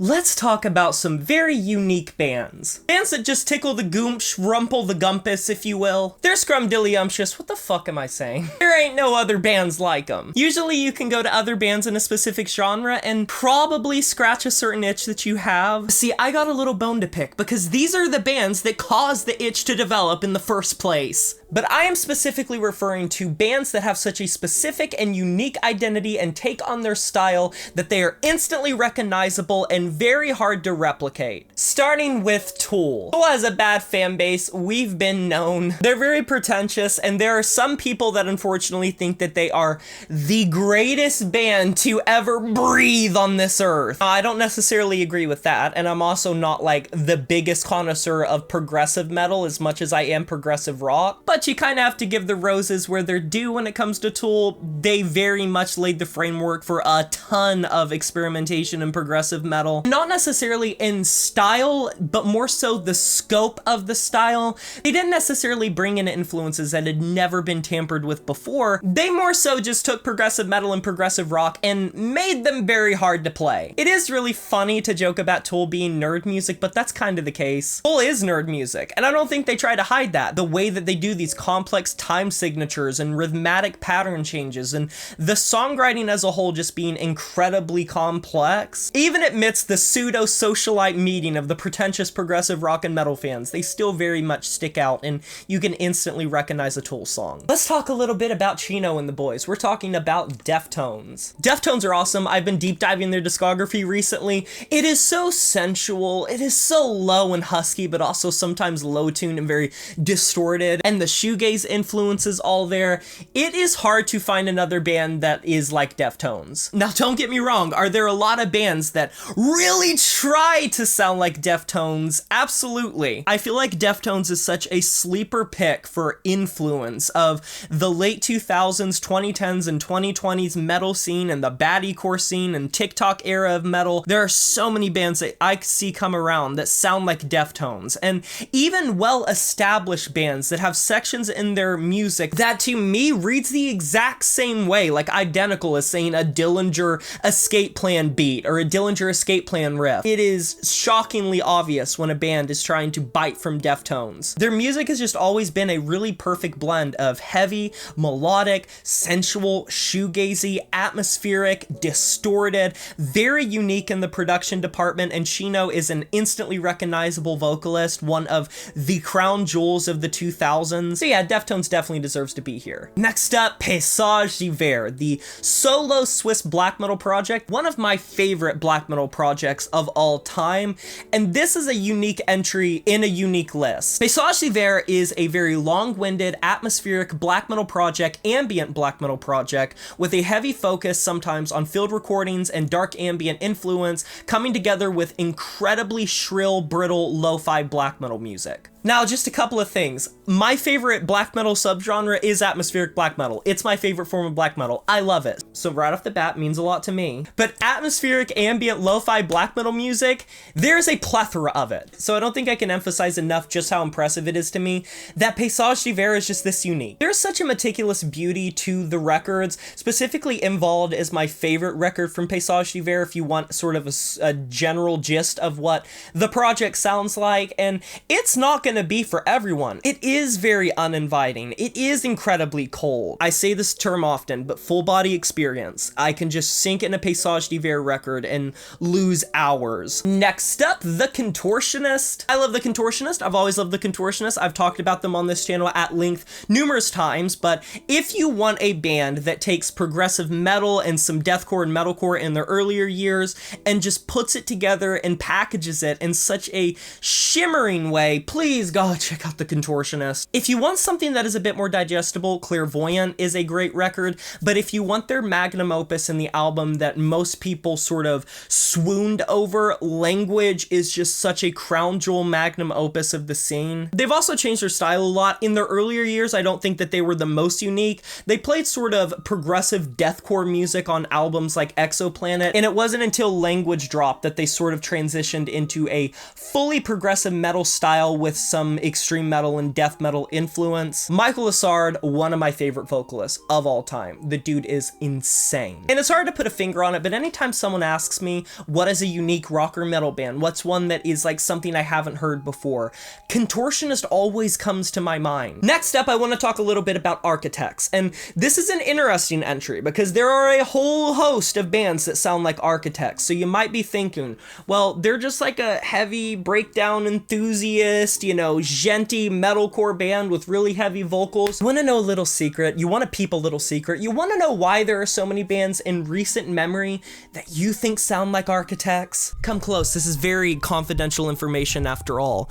Let's talk about some very unique bands. Bands that just tickle the goomsh, rumple the gumpus, if you will. They're scrumdiddlyumptious. What the fuck am I saying? There ain't no other bands like them. Usually you can go to other bands in a specific genre and probably scratch a certain itch that you have. See, I got a little bone to pick because these are the bands that caused the itch to develop in the first place. But I am specifically referring to bands that have such a specific and unique identity and take on their style that they are instantly recognizable and very hard to replicate. Starting with Tool. Tool has a bad fan base, we've been known. They're very pretentious, and there are some people that unfortunately think that they are the greatest band to ever breathe on this earth. I don't necessarily agree with that, and I'm also not like the biggest connoisseur of progressive metal as much as I am progressive rock, but you kind of have to give the roses where they're due when it comes to Tool. They very much laid the framework for a ton of experimentation in progressive metal. Not necessarily in style, but more so the scope of the style. They didn't necessarily bring in influences that had never been tampered with before. They more so just took progressive metal and progressive rock and made them very hard to play. It is really funny to joke about Tool being nerd music, but that's kind of the case. Tool is nerd music, and I don't think they try to hide that. The way that they do these complex time signatures and rhythmic pattern changes, and the songwriting as a whole just being incredibly complex. Even amidst the pseudo-socialite meeting of the pretentious progressive rock and metal fans, they still very much stick out, and you can instantly recognize a Tool song. Let's talk a little bit about Chino and the boys. We're talking about Deftones. Deftones are awesome. I've been deep diving their discography recently. It is so sensual. It is so low and husky, but also sometimes low-tuned and very distorted, and the shoegaze influence is all there. It is hard to find another band that is like Deftones. Now, don't get me wrong. Are there a lot of bands that really try to sound like Deftones? Absolutely. I feel like Deftones is such a sleeper pick for influence of the late 2000s, 2010s, and 2020s metal scene and the baddiecore scene and TikTok era of metal. There are so many bands that I see come around that sound like Deftones, and even well-established bands that have sections in their music that to me reads the exact same way, like identical as saying a Dillinger Escape Plan beat or a Dillinger Escape Plan riff. It is shockingly obvious when a band is trying to bite from Deftones. Their music has just always been a really perfect blend of heavy, melodic, sensual, shoegazy, atmospheric, distorted, very unique in the production department, and Chino is an instantly recognizable vocalist, one of the crown jewels of the 2000s. So yeah, Deftones definitely deserves to be here. Next up, Paysage d'Hiver, the solo Swiss black metal project, one of my favorite black metal projects of all time, and this is a unique entry in a unique list. Paysage d'Hiver is a very long-winded, atmospheric black metal project, ambient black metal project, with a heavy focus sometimes on field recordings and dark ambient influence, coming together with incredibly shrill, brittle, lo-fi black metal music. Now, just a couple of things. My favorite black metal subgenre is atmospheric black metal. It's my favorite form of black metal. I love it. So right off the bat, means a lot to me. But atmospheric, ambient, lo-fi black metal music, there's a plethora of it. So I don't think I can emphasize enough just how impressive it is to me that Paysage d'Hiver is just this unique. There's such a meticulous beauty to the records. Specifically, Involved is my favorite record from Paysage d'Hiver if you want sort of a general gist of what the project sounds like. And it's not going to be for everyone. It is very uninviting. It is incredibly cold. I say this term often, but full body experience. I can just sink in a Paysage d'Hiver record and lose hours. Next up, The Contortionist. I love The Contortionist. I've always loved The Contortionist. I've talked about them on this channel at length numerous times, but if you want a band that takes progressive metal and some deathcore and metalcore in their earlier years and just puts it together and packages it in such a shimmering way, please go check out The Contortionist. If you want something that is a bit more digestible, Clairvoyant is a great record, but if you want their magnum opus and the album that most people sort of swooned over, Language is just such a crown jewel magnum opus of the scene. They've also changed their style a lot. In their earlier years, I don't think that they were the most unique. They played sort of progressive deathcore music on albums like Exoplanet, and it wasn't until Language dropped that they sort of transitioned into a fully progressive metal style with some extreme metal and death metal influence. Michael Lassard, one of my favorite vocalists of all time. The dude is insane. And it's hard to put a finger on it, but anytime someone asks me, what is a unique rock or metal band? What's one that is like something I haven't heard before? Contortionist always comes to my mind. Next up, I want to talk a little bit about Architects. And this is an interesting entry because there are a whole host of bands that sound like Architects. So you might be thinking, well, they're just like a heavy breakdown enthusiast, you know, genty metalcore band with really heavy vocals. You want to know a little secret? You want to peep a little secret? You want to know why there are so many bands in recent memory that you think sound like Architects? Come close, this is very confidential information after all.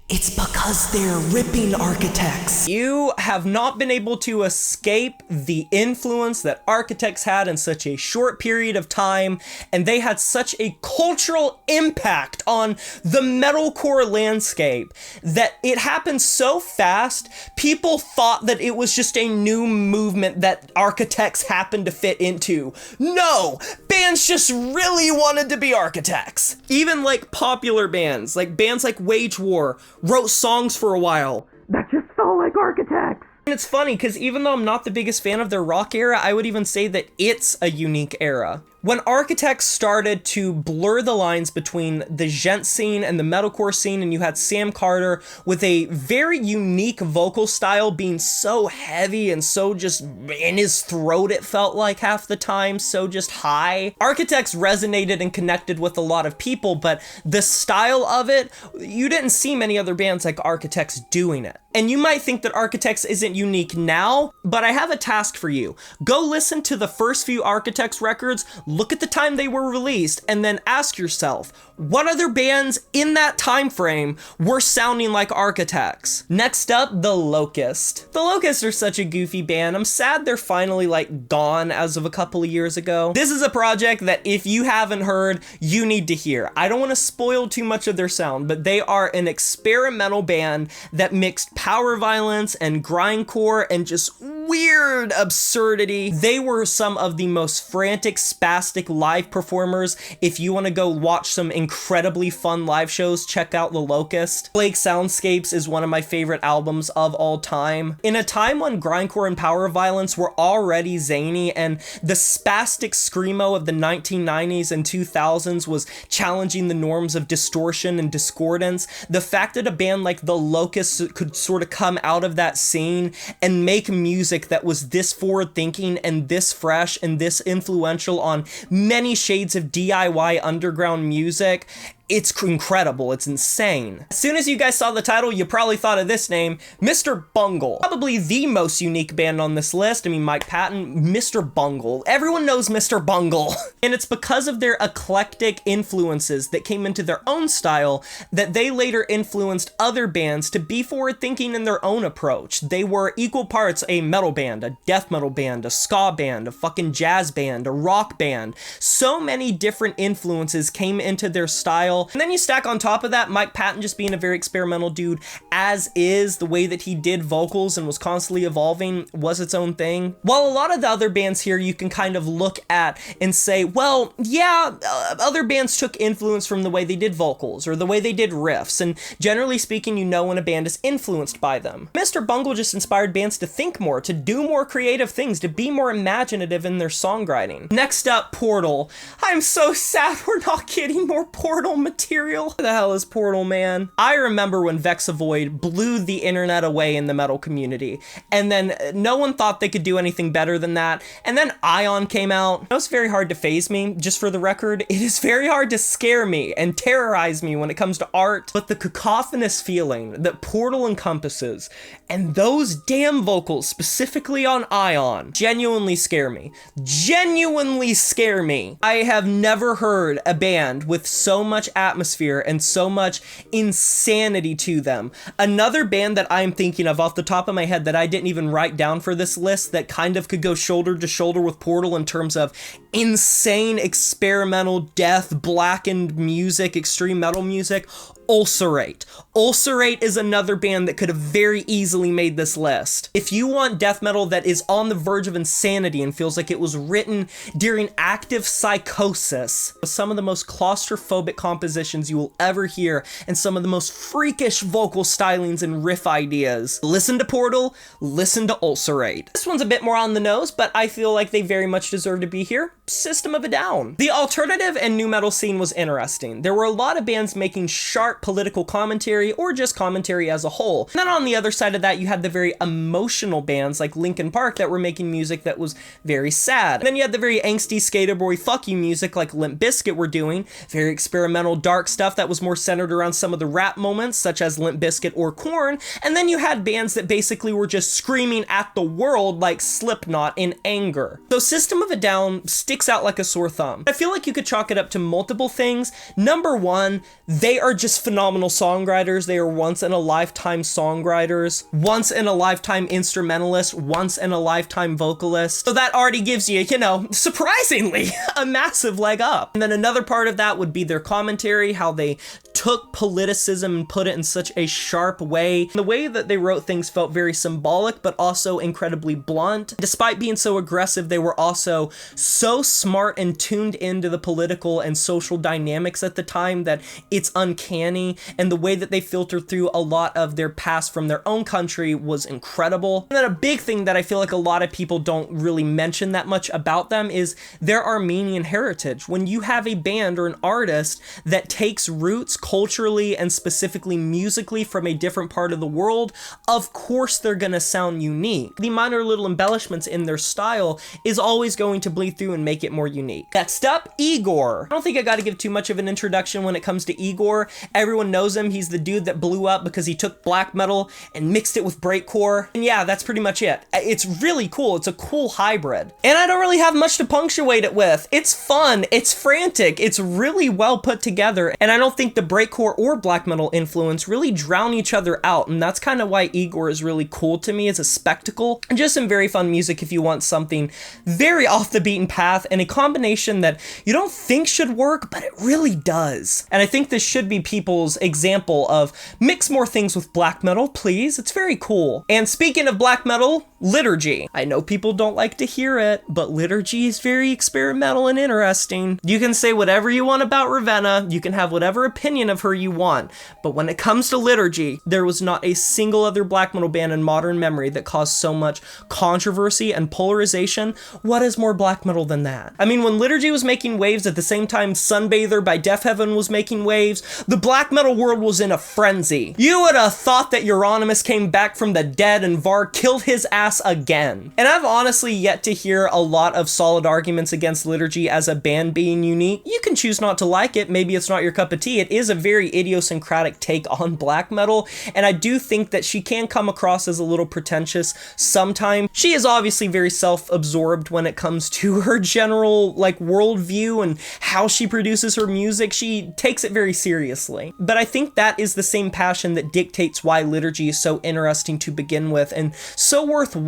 It's because they're ripping Architects. You have not been able to escape the influence that Architects had in such a short period of time, and they had such a cultural impact on the metalcore landscape that it happened so fast, people thought that it was just a new movement that Architects happened to fit into. No! Bands just really wanted to be Architects. Even like popular bands like Wage War, wrote songs for a while that just felt like Architects. And it's funny because even though I'm not the biggest fan of their rock era, I would even say that it's a unique era. When Architects started to blur the lines between the gent scene and the metalcore scene, and you had Sam Carter with a very unique vocal style being so heavy and so just in his throat, it felt like half the time, so just high. Architects resonated and connected with a lot of people, but the style of it, you didn't see many other bands like Architects doing it. And you might think that Architects isn't unique now, but I have a task for you. Go listen to the first few Architects records, look at the time they were released, and then ask yourself, what other bands in that time frame were sounding like Architects? Next up, the Locust. The Locust are such a goofy band. I'm sad they're finally like gone as of a couple of years ago. This is a project that if you haven't heard, you need to hear. I don't want to spoil too much of their sound, but they are an experimental band that mixed power violence and grindcore and just weird absurdity. They were some of the most frantic, spastic live performers. If you want to go watch some incredibly fun live shows, check out The Locust. Blake Soundscapes is one of my favorite albums of all time. In a time when grindcore and power violence were already zany and the spastic screamo of the 1990s and 2000s was challenging the norms of distortion and discordance, the fact that a band like The Locust could sort of come out of that scene and make music that was this forward-thinking and this fresh and this influential on many shades of DIY underground music, it's incredible. It's insane. As soon as you guys saw the title, you probably thought of this name, Mr. Bungle. Probably the most unique band on this list. I mean, Mike Patton, Mr. Bungle. Everyone knows Mr. Bungle. And it's because of their eclectic influences that came into their own style that they later influenced other bands to be forward-thinking in their own approach. They were equal parts a metal band, a death metal band, a ska band, a fucking jazz band, a rock band. So many different influences came into their style. And then you stack on top of that Mike Patton just being a very experimental dude, as is the way that he did vocals and was constantly evolving was its own thing. While a lot of the other bands here you can kind of look at and say, well, yeah, other bands took influence from the way they did vocals or the way they did riffs, and generally speaking, you know when a band is influenced by them. Mr. Bungle just inspired bands to think more, to do more creative things, to be more imaginative in their songwriting. Next up, Portal. I'm so sad we're not getting more Portal material. What the hell is Portal, man? I remember when Vexavoid blew the internet away in the metal community, and then no one thought they could do anything better than that, and then Ion came out. It was very hard to faze me, just for the record. It is very hard to scare me and terrorize me when it comes to art, but the cacophonous feeling that Portal encompasses, and those damn vocals, specifically on Ion, genuinely scare me. Genuinely scare me. I have never heard a band with so much atmosphere and so much insanity to them. Another band that I'm thinking of off the top of my head that I didn't even write down for this list that kind of could go shoulder to shoulder with Portal in terms of insane experimental death, blackened music, extreme metal music, Ulcerate. Ulcerate is another band that could have very easily made this list. If you want death metal that is on the verge of insanity and feels like it was written during active psychosis, some of the most claustrophobic compositions compositions you will ever hear, and some of the most freakish vocal stylings and riff ideas. Listen to Portal, listen to Ulcerate. This one's a bit more on the nose, but I feel like they very much deserve to be here. System of a Down. The alternative and nu metal scene was interesting. There were a lot of bands making sharp political commentary or just commentary as a whole. And then on the other side of that, you had the very emotional bands like Linkin Park that were making music that was very sad. And then you had the very angsty skater boy fuck you music like Limp Bizkit were doing, very experimental dark stuff that was more centered around some of the rap moments such as Limp Bizkit or Korn. And then you had bands that basically were just screaming at the world like Slipknot in anger. So System of a Down sticks out like a sore thumb. I feel like you could chalk it up to multiple things. Number one, they are just phenomenal songwriters. They are once in a lifetime songwriters, once in a lifetime instrumentalists, once in a lifetime vocalists. So that already gives you, you know, surprisingly, a massive leg up. And then another part of that would be their commentary, how they took politicism and put it in such a sharp way. The way that they wrote things felt very symbolic, but also incredibly blunt. Despite being so aggressive, they were also so smart and tuned into the political and social dynamics at the time that it's uncanny. And the way that they filtered through a lot of their past from their own country was incredible. And then a big thing that I feel like a lot of people don't really mention that much about them is their Armenian heritage. When you have a band or an artist that takes roots culturally and specifically musically from a different part of the world, of course they're gonna sound unique. The minor little embellishments in their style is always going to bleed through and make it more unique. Next up, Eigore. I don't think I gotta give too much of an introduction when it comes to Eigore. Everyone knows him. He's the dude that blew up because he took black metal and mixed it with breakcore. And yeah, that's pretty much it. It's really cool. It's a cool hybrid. And I don't really have much to punctuate it with. It's fun. It's frantic. It's really well put together. And I don't think the breakcore or black metal influence really drown each other out. And that's kind of why Eigore is really cool to me as a spectacle. And just some very fun music if you want something very off the beaten path and a combination that you don't think should work, but it really does. And I think this should be people's example of mix more things with black metal, please. It's very cool. And speaking of black metal, Liturgy. I know people don't like to hear it, but Liturgy is very experimental and interesting. You can say whatever you want about Ravenna, you can have whatever opinion of her you want, but when it comes to Liturgy, there was not a single other black metal band in modern memory that caused so much controversy and polarization. What is more black metal than that? I mean, when Liturgy was making waves at the same time Sunbather by Deaf Heaven was making waves, the black metal world was in a frenzy. You would have thought that Euronymous came back from the dead and Var killed his ass again. And I've honestly yet to hear a lot of solid arguments against Liturgy as a band being unique. You can choose not to like it, maybe it's not your cup of tea. It is a very idiosyncratic take on black metal, and I do think that she can come across as a little pretentious sometimes. She is obviously very self-absorbed when it comes to her general like worldview and how she produces her music. She takes it very seriously. But I think that is the same passion that dictates why Liturgy is so interesting to begin with and so worthwhile.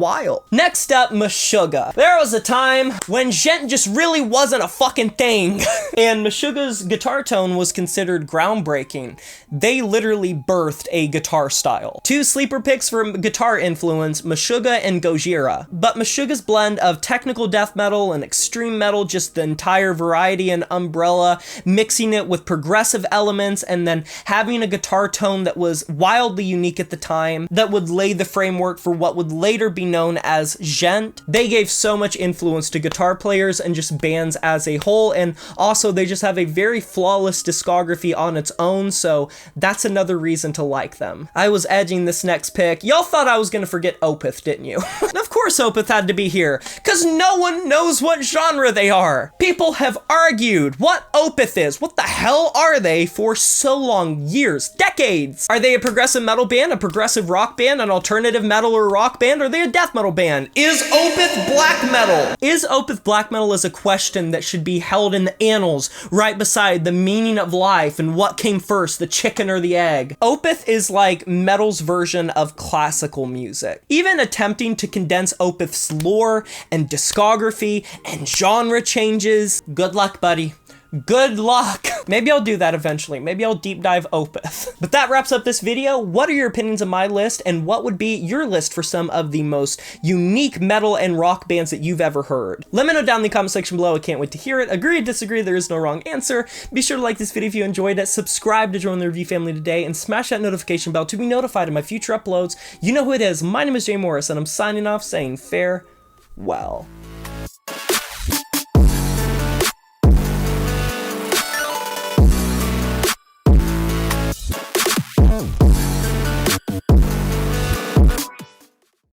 Next up, Mishuga. There was a time when djent just really wasn't a fucking thing. And Mishuga's guitar tone was considered groundbreaking. They literally birthed a guitar style. Two sleeper picks for guitar influence, Mishuga and Gojira. But Mishuga's blend of technical death metal and extreme metal, just the entire variety and umbrella, mixing it with progressive elements and then having a guitar tone that was wildly unique at the time, that would lay the framework for what would later be known as djent. They gave so much influence to guitar players and just bands as a whole, and also they just have a very flawless discography on its own, so that's another reason to like them. I was edging this next pick. Y'all thought I was gonna forget Opeth, didn't you? Of course Opeth had to be here, cause no one knows what genre they are. People have argued what Opeth is, what the hell are they for so long, years, decades. Are they a progressive metal band, a progressive rock band, an alternative metal or rock band? Are they a death metal band? Is Opeth black metal? Is Opeth black metal is a question that should be held in the annals right beside the meaning of life and what came first, the chicken or the egg. Opeth is like metal's version of classical music. Even attempting to condense Opeth's lore and discography and genre changes, good luck, buddy. Good luck. Maybe I'll do that eventually. Maybe I'll deep dive Opeth. But that wraps up this video. What are your opinions of my list, and what would be your list for some of the most unique metal and rock bands that you've ever heard? Let me know down in the comment section below. I can't wait to hear it. Agree or disagree, there is no wrong answer. Be sure to like this video if you enjoyed it, subscribe to join the review family today, and smash that notification bell to be notified of my future uploads. You know who it is. My name is Jay Morris, and I'm signing off saying farewell.